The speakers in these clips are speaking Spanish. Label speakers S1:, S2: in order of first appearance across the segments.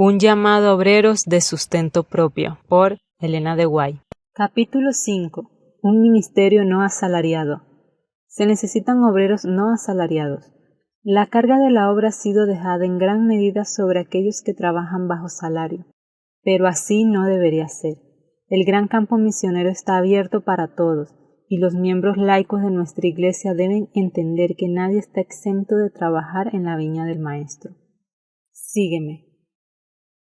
S1: Un llamado a obreros de sustento propio, por Elena de Guay. Capítulo 5. Un ministerio no asalariado. Se necesitan obreros no asalariados. La carga de la obra ha sido dejada en gran medida sobre aquellos que trabajan bajo salario, pero así no debería ser. El gran campo misionero está abierto para todos, y los miembros laicos de nuestra Iglesia deben entender que nadie está exento de trabajar en la viña del Maestro. Sígueme.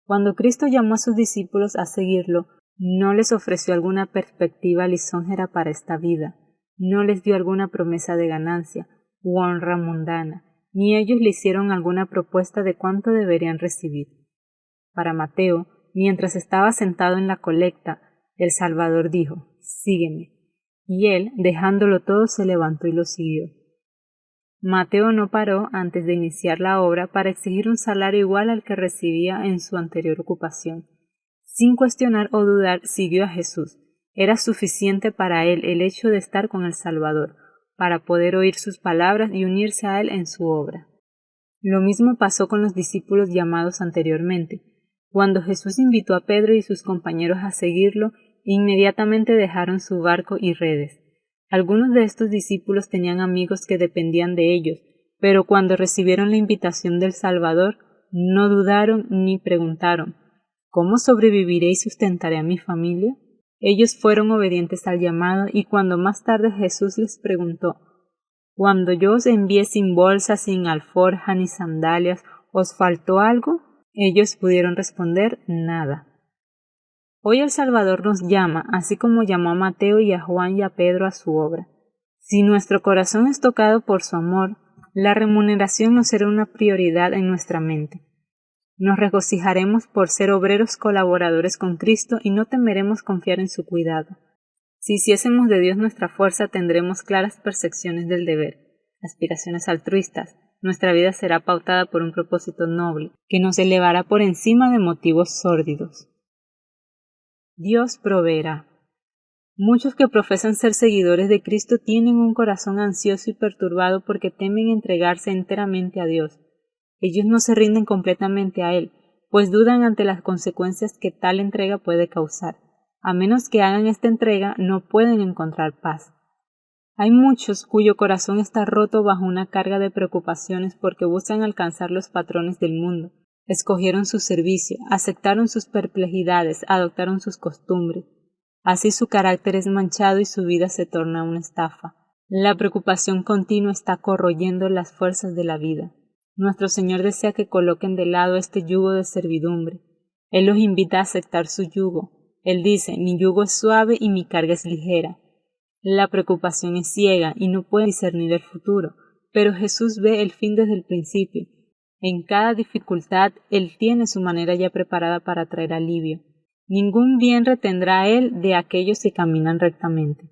S1: Cuando Cristo llamó a sus discípulos a seguirlo, no les ofreció alguna perspectiva lisonjera para esta vida, no les dio alguna promesa de ganancia u honra mundana, ni ellos le hicieron alguna propuesta de cuánto deberían recibir. Para Mateo, mientras estaba sentado en la colecta, el Salvador dijo: «Sígueme», y él, dejándolo todo, se levantó y lo siguió. Mateo no paró antes de iniciar la obra para exigir un salario igual al que recibía en su anterior ocupación. Sin cuestionar o dudar, siguió a Jesús. Era suficiente para él el hecho de estar con el Salvador, para poder oír sus palabras y unirse a él en su obra. Lo mismo pasó con los discípulos llamados anteriormente. Cuando Jesús invitó a Pedro y sus compañeros a seguirlo, inmediatamente dejaron su barco y redes. Algunos de estos discípulos tenían amigos que dependían de ellos, pero cuando recibieron la invitación del Salvador, no dudaron ni preguntaron: ¿cómo sobreviviré y sustentaré a mi familia? Ellos fueron obedientes al llamado, y cuando más tarde Jesús les preguntó: «Cuando yo os envié sin bolsa, sin alforja ni sandalias, ¿os faltó algo?», ellos pudieron responder: «Nada». Hoy el Salvador nos llama, así como llamó a Mateo y a Juan y a Pedro a su obra. Si nuestro corazón es tocado por su amor, la remuneración no será una prioridad en nuestra mente. Nos regocijaremos por ser obreros colaboradores con Cristo y no temeremos confiar en su cuidado. Si hiciésemos de Dios nuestra fuerza, tendremos claras percepciones del deber, aspiraciones altruistas. Nuestra vida será pautada por un propósito noble, que nos elevará por encima de motivos sórdidos. Dios proveerá. Muchos que profesan ser seguidores de Cristo tienen un corazón ansioso y perturbado porque temen entregarse enteramente a Dios. Ellos no se rinden completamente a Él, pues dudan ante las consecuencias que tal entrega puede causar. A menos que hagan esta entrega, no pueden encontrar paz. Hay muchos cuyo corazón está roto bajo una carga de preocupaciones porque buscan alcanzar los patrones del mundo. Escogieron su servicio, aceptaron sus perplejidades, adoptaron sus costumbres. Así su carácter es manchado y su vida se torna una estafa. La preocupación continua está corroyendo las fuerzas de la vida. Nuestro Señor desea que coloquen de lado este yugo de servidumbre. Él los invita a aceptar su yugo. Él dice: «Mi yugo es suave y mi carga es ligera». La preocupación es ciega y no puede discernir el futuro, pero Jesús ve el fin desde el principio. En cada dificultad, Él tiene su manera ya preparada para traer alivio. Ningún bien retendrá Él de aquellos que caminan rectamente.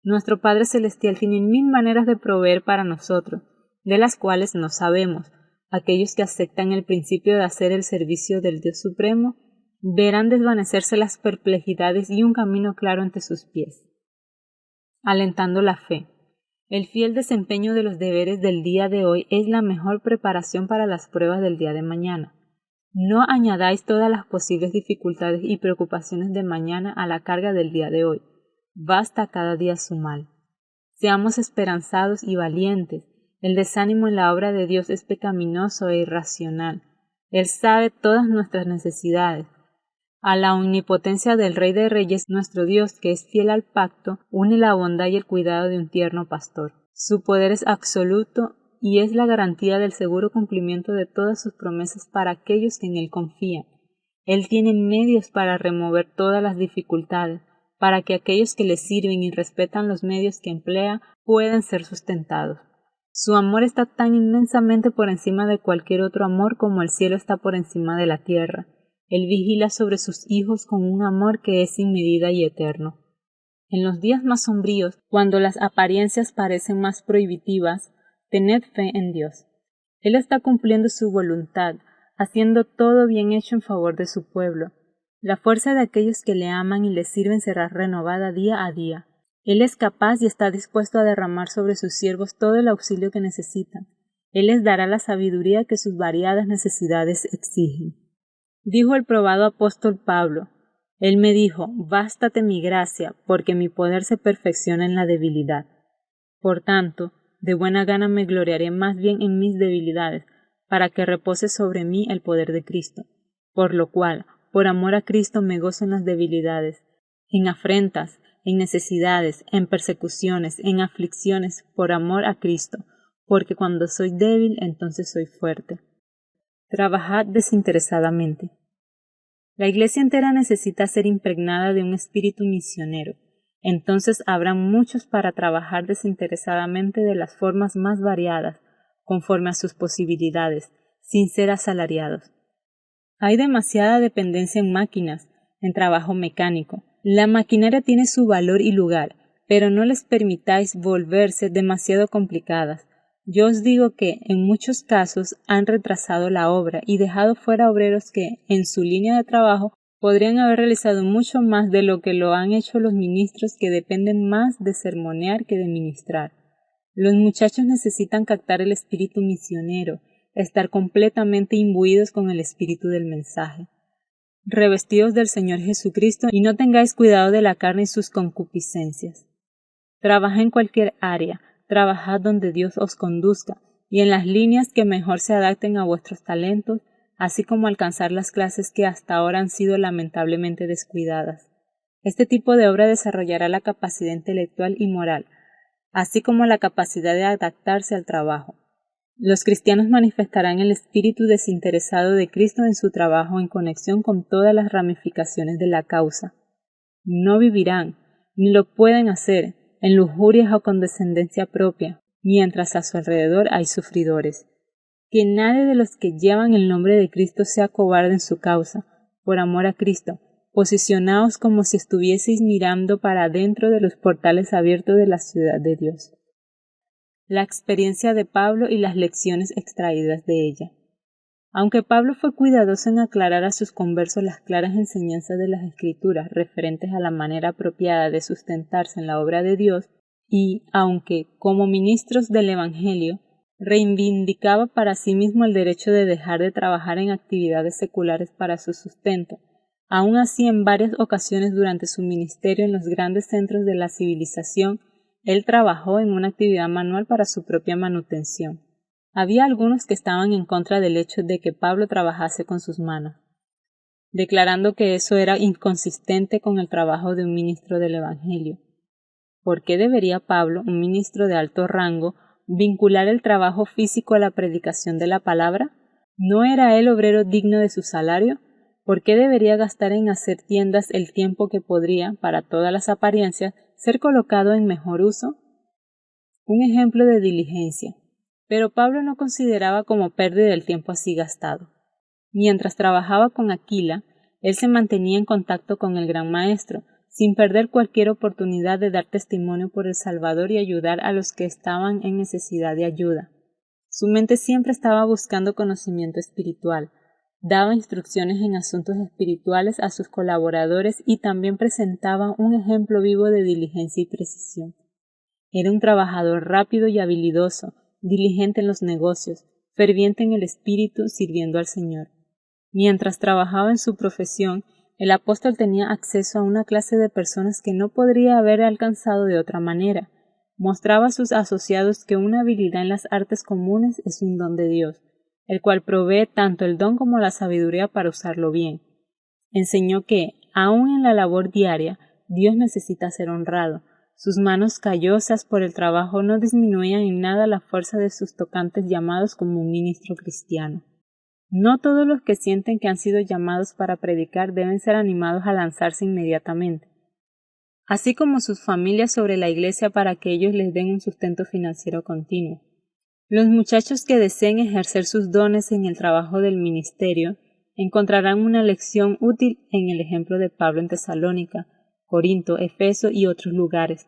S1: Nuestro Padre Celestial tiene 1000 maneras de proveer para nosotros, de las cuales no sabemos. Aquellos que aceptan el principio de hacer el servicio del Dios Supremo verán desvanecerse las perplejidades y un camino claro ante sus pies. Alentando la fe. El fiel desempeño de los deberes del día de hoy es la mejor preparación para las pruebas del día de mañana. No añadáis todas las posibles dificultades y preocupaciones de mañana a la carga del día de hoy. Basta cada día su mal. Seamos esperanzados y valientes. El desánimo en la obra de Dios es pecaminoso e irracional. Él sabe todas nuestras necesidades. A la omnipotencia del Rey de Reyes, nuestro Dios, que es fiel al pacto, une la bondad y el cuidado de un tierno pastor. Su poder es absoluto y es la garantía del seguro cumplimiento de todas sus promesas para aquellos que en Él confían. Él tiene medios para remover todas las dificultades, para que aquellos que le sirven y respetan los medios que emplea puedan ser sustentados. Su amor está tan inmensamente por encima de cualquier otro amor como el cielo está por encima de la tierra. Él vigila sobre sus hijos con un amor que es sin medida y eterno. En los días más sombríos, cuando las apariencias parecen más prohibitivas, tened fe en Dios. Él está cumpliendo su voluntad, haciendo todo bien hecho en favor de su pueblo. La fuerza de aquellos que le aman y le sirven será renovada día a día. Él es capaz y está dispuesto a derramar sobre sus siervos todo el auxilio que necesitan. Él les dará la sabiduría que sus variadas necesidades exigen. Dijo el probado apóstol Pablo, él me dijo, bástate mi gracia, porque mi poder se perfecciona en la debilidad. Por tanto, de buena gana me gloriaré más bien en mis debilidades, para que repose sobre mí el poder de Cristo. Por lo cual, por amor a Cristo me gozo en las debilidades, en afrentas, en necesidades, en persecuciones, en aflicciones, por amor a Cristo, porque cuando soy débil, entonces soy fuerte. Trabajad desinteresadamente. La Iglesia entera necesita ser impregnada de un espíritu misionero. Entonces habrá muchos para trabajar desinteresadamente de las formas más variadas, conforme a sus posibilidades, sin ser asalariados. Hay demasiada dependencia en máquinas, en trabajo mecánico. La maquinaria tiene su valor y lugar, pero no les permitáis volverse demasiado complicadas. Yo os digo que, en muchos casos, han retrasado la obra y dejado fuera obreros que, en su línea de trabajo, podrían haber realizado mucho más de lo que lo han hecho los ministros que dependen más de sermonear que de ministrar. Los muchachos necesitan captar el espíritu misionero, estar completamente imbuidos con el espíritu del mensaje. Revestidos del Señor Jesucristo y no tengáis cuidado de la carne y sus concupiscencias. Trabajad en cualquier área, trabajad donde Dios os conduzca y en las líneas que mejor se adapten a vuestros talentos, así como alcanzar las clases que hasta ahora han sido lamentablemente descuidadas. Este tipo de obra desarrollará la capacidad intelectual y moral, así como la capacidad de adaptarse al trabajo. Los cristianos manifestarán el espíritu desinteresado de Cristo en su trabajo en conexión con todas las ramificaciones de la causa. No vivirán, ni lo pueden hacer, en lujurias o condescendencia propia, mientras a su alrededor hay sufridores. Que nadie de los que llevan el nombre de Cristo sea cobarde en su causa. Por amor a Cristo, posicionaos como si estuvieseis mirando para adentro de los portales abiertos de la ciudad de Dios. La experiencia de Pablo y las lecciones extraídas de ella. Aunque Pablo fue cuidadoso en aclarar a sus conversos las claras enseñanzas de las Escrituras referentes a la manera apropiada de sustentarse en la obra de Dios, y aunque, como ministros del Evangelio, reivindicaba para sí mismo el derecho de dejar de trabajar en actividades seculares para su sustento, aun así en varias ocasiones durante su ministerio en los grandes centros de la civilización, él trabajó en una actividad manual para su propia manutención. Había algunos que estaban en contra del hecho de que Pablo trabajase con sus manos, declarando que eso era inconsistente con el trabajo de un ministro del Evangelio. ¿Por qué debería Pablo, un ministro de alto rango, vincular el trabajo físico a la predicación de la palabra? ¿No era él obrero digno de su salario? ¿Por qué debería gastar en hacer tiendas el tiempo que podría, para todas las apariencias, ser colocado en mejor uso? Un ejemplo de diligencia. Pero Pablo no consideraba como pérdida el tiempo así gastado. Mientras trabajaba con Aquila, él se mantenía en contacto con el gran maestro, sin perder cualquier oportunidad de dar testimonio por el Salvador y ayudar a los que estaban en necesidad de ayuda. Su mente siempre estaba buscando conocimiento espiritual, daba instrucciones en asuntos espirituales a sus colaboradores y también presentaba un ejemplo vivo de diligencia y precisión. Era un trabajador rápido y habilidoso, diligente en los negocios, ferviente en el espíritu, sirviendo al Señor. Mientras trabajaba en su profesión, el apóstol tenía acceso a una clase de personas que no podría haber alcanzado de otra manera. Mostraba a sus asociados que una habilidad en las artes comunes es un don de Dios, el cual provee tanto el don como la sabiduría para usarlo bien. Enseñó que, aun en la labor diaria, Dios necesita ser honrado. Sus manos callosas por el trabajo no disminuían en nada la fuerza de sus tocantes llamados como un ministro cristiano. No todos los que sienten que han sido llamados para predicar deben ser animados a lanzarse inmediatamente, así como sus familias sobre la Iglesia para que ellos les den un sustento financiero continuo. Los muchachos que deseen ejercer sus dones en el trabajo del ministerio encontrarán una lección útil en el ejemplo de Pablo en Tesalónica, Corinto, Efeso y otros lugares.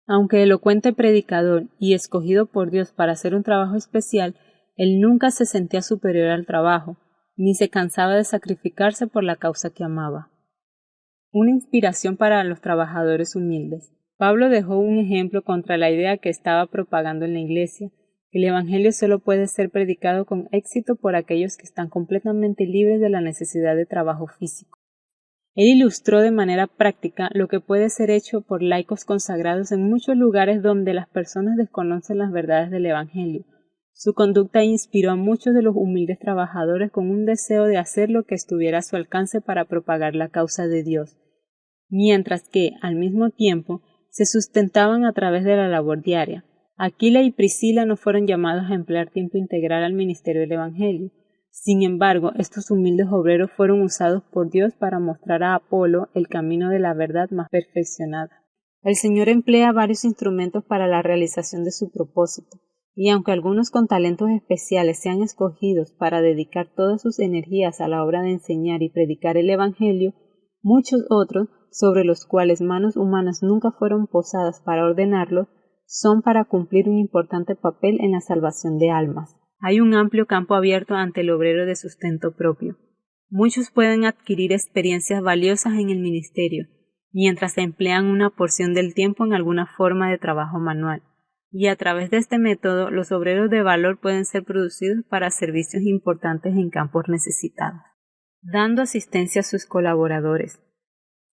S1: Aunque elocuente predicador y escogido por Dios para hacer un trabajo especial, él nunca se sentía superior al trabajo, ni se cansaba de sacrificarse por la causa que amaba. Una inspiración para los trabajadores humildes. Pablo dejó un ejemplo contra la idea que estaba propagando en la Iglesia, El Evangelio solo puede ser predicado con éxito por aquellos que están completamente libres de la necesidad de trabajo físico. Él ilustró de manera práctica lo que puede ser hecho por laicos consagrados en muchos lugares donde las personas desconocen las verdades del Evangelio. Su conducta inspiró a muchos de los humildes trabajadores con un deseo de hacer lo que estuviera a su alcance para propagar la causa de Dios, mientras que, al mismo tiempo, se sustentaban a través de la labor diaria. Aquila y Priscila no fueron llamados a emplear tiempo integral al ministerio del Evangelio. Sin embargo, estos humildes obreros fueron usados por Dios para mostrar a Apolo el camino de la verdad más perfeccionada. El Señor emplea varios instrumentos para la realización de su propósito, y aunque algunos con talentos especiales sean escogidos para dedicar todas sus energías a la obra de enseñar y predicar el Evangelio, muchos otros, sobre los cuales manos humanas nunca fueron posadas para ordenarlos, son para cumplir un importante papel en la salvación de almas. Hay un amplio campo abierto ante el obrero de sustento propio. Muchos pueden adquirir experiencias valiosas en el ministerio, mientras emplean una porción del tiempo en alguna forma de trabajo manual, y a través de este método los obreros de valor pueden ser producidos para servicios importantes en campos necesitados, dando asistencia a sus colaboradores.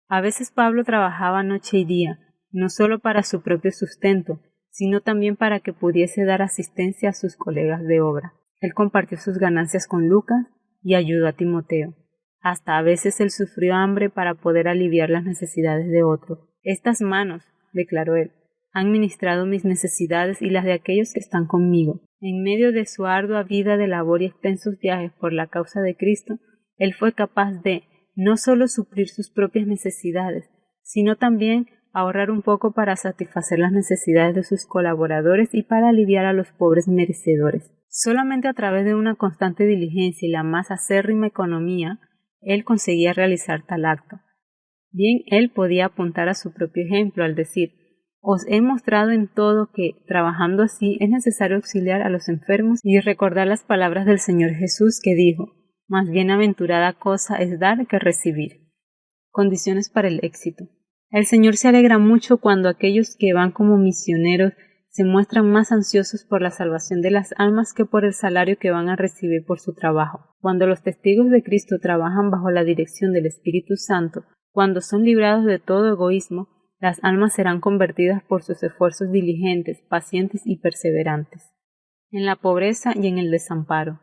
S1: A veces Pablo trabajaba noche y día, no solo para su propio sustento, sino también para que pudiese dar asistencia a sus colegas de obra. Él compartió sus ganancias con Lucas y ayudó a Timoteo. Hasta a veces él sufrió hambre para poder aliviar las necesidades de otros. Estas manos, declaró él, han ministrado mis necesidades y las de aquellos que están conmigo. En medio de su ardua vida de labor y extensos viajes por la causa de Cristo, él fue capaz de no solo suplir sus propias necesidades, sino también ahorrar un poco para satisfacer las necesidades de sus colaboradores y para aliviar a los pobres merecedores. Solamente a través de una constante diligencia y la más acérrima economía, él conseguía realizar tal acto. Bien, él podía apuntar a su propio ejemplo al decir: os he mostrado en todo que, trabajando así, es necesario auxiliar a los enfermos y recordar las palabras del Señor Jesús que dijo: más bienaventurada cosa es dar que recibir. Condiciones para el éxito. El Señor se alegra mucho cuando aquellos que van como misioneros se muestran más ansiosos por la salvación de las almas que por el salario que van a recibir por su trabajo. Cuando los testigos de Cristo trabajan bajo la dirección del Espíritu Santo, cuando son librados de todo egoísmo, las almas serán convertidas por sus esfuerzos diligentes, pacientes y perseverantes. En la pobreza y en el desamparo.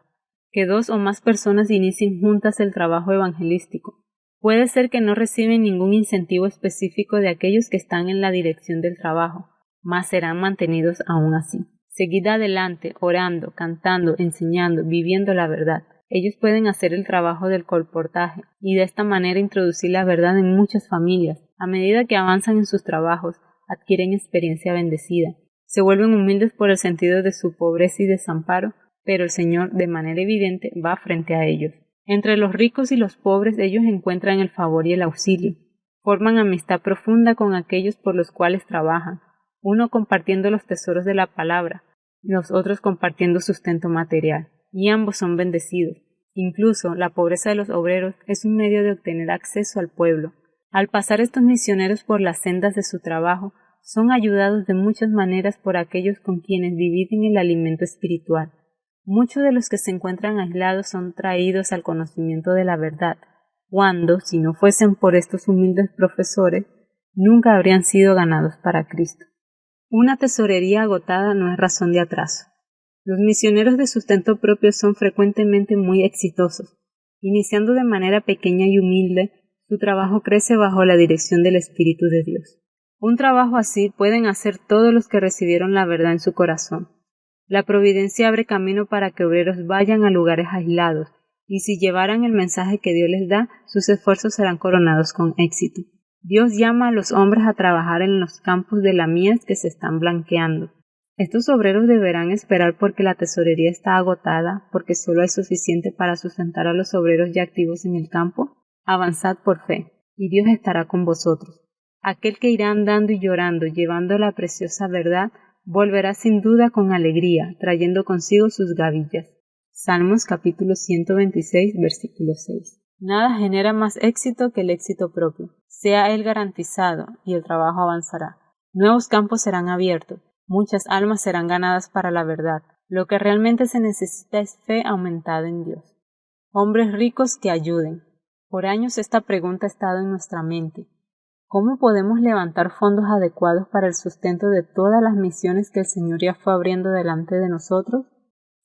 S1: Que dos o más personas inicien juntas el trabajo evangelístico. Puede ser que no reciben ningún incentivo específico de aquellos que están en la dirección del trabajo, mas serán mantenidos aún así. Seguid adelante, orando, cantando, enseñando, viviendo la verdad. Ellos pueden hacer el trabajo del colportaje y de esta manera introducir la verdad en muchas familias. A medida que avanzan en sus trabajos, adquieren experiencia bendecida. Se vuelven humildes por el sentido de su pobreza y desamparo, pero el Señor, de manera evidente, va frente a ellos. Entre los ricos y los pobres ellos encuentran el favor y el auxilio. Forman amistad profunda con aquellos por los cuales trabajan, uno compartiendo los tesoros de la palabra, los otros compartiendo sustento material, y ambos son bendecidos. Incluso la pobreza de los obreros es un medio de obtener acceso al pueblo. Al pasar estos misioneros por las sendas de su trabajo, son ayudados de muchas maneras por aquellos con quienes dividen el alimento espiritual. Muchos de los que se encuentran aislados son traídos al conocimiento de la verdad, cuando, si no fuesen por estos humildes profesores, nunca habrían sido ganados para Cristo. Una tesorería agotada no es razón de atraso. Los misioneros de sustento propio son frecuentemente muy exitosos. Iniciando de manera pequeña y humilde, su trabajo crece bajo la dirección del Espíritu de Dios. Un trabajo así pueden hacer todos los que recibieron la verdad en su corazón. La providencia abre camino para que obreros vayan a lugares aislados, y si llevaran el mensaje que Dios les da, sus esfuerzos serán coronados con éxito. Dios llama a los hombres a trabajar en los campos de la mies que se están blanqueando. Estos obreros deberán esperar porque la tesorería está agotada, porque solo hay suficiente para sustentar a los obreros ya activos en el campo. Avanzad por fe, y Dios estará con vosotros. Aquel que irá andando y llorando, llevando la preciosa verdad, volverá sin duda con alegría, trayendo consigo sus gavillas. Salmos capítulo 126, versículo 6. Nada genera más éxito que el éxito propio. Sea él garantizado, y el trabajo avanzará. Nuevos campos serán abiertos, muchas almas serán ganadas para la verdad. Lo que realmente se necesita es fe aumentada en Dios. Hombres ricos que ayuden. Por años esta pregunta ha estado en nuestra mente. ¿Cómo podemos levantar fondos adecuados para el sustento de todas las misiones que el Señor ya fue abriendo delante de nosotros?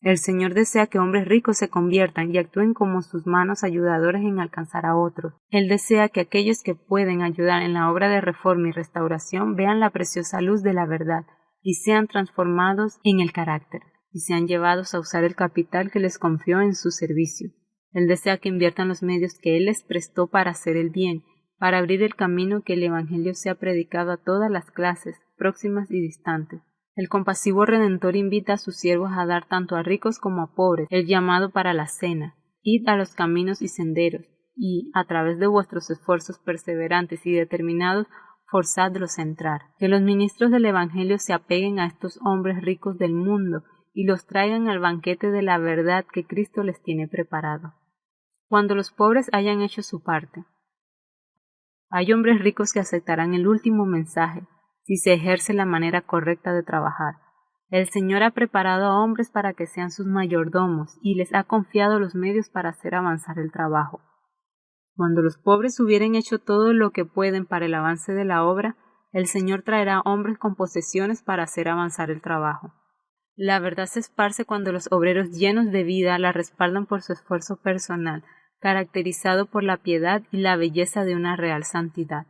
S1: El Señor desea que hombres ricos se conviertan y actúen como sus manos ayudadoras en alcanzar a otros. Él desea que aquellos que pueden ayudar en la obra de reforma y restauración vean la preciosa luz de la verdad y sean transformados en el carácter, y sean llevados a usar el capital que les confió en su servicio. Él desea que inviertan los medios que Él les prestó para hacer el bien, para abrir el camino que el Evangelio sea predicado a todas las clases, próximas y distantes. El compasivo Redentor invita a sus siervos a dar tanto a ricos como a pobres el llamado para la cena. Id a los caminos y senderos, y, a través de vuestros esfuerzos perseverantes y determinados, forzadlos a entrar. Que los ministros del Evangelio se apeguen a estos hombres ricos del mundo y los traigan al banquete de la verdad que Cristo les tiene preparado. Cuando los pobres hayan hecho su parte. Hay hombres ricos que aceptarán el último mensaje, si se ejerce la manera correcta de trabajar. El Señor ha preparado a hombres para que sean sus mayordomos y les ha confiado los medios para hacer avanzar el trabajo. Cuando los pobres hubieren hecho todo lo que pueden para el avance de la obra, el Señor traerá hombres con posesiones para hacer avanzar el trabajo. La verdad se esparce cuando los obreros llenos de vida la respaldan por su esfuerzo personal, caracterizado por la piedad y la belleza de una real santidad.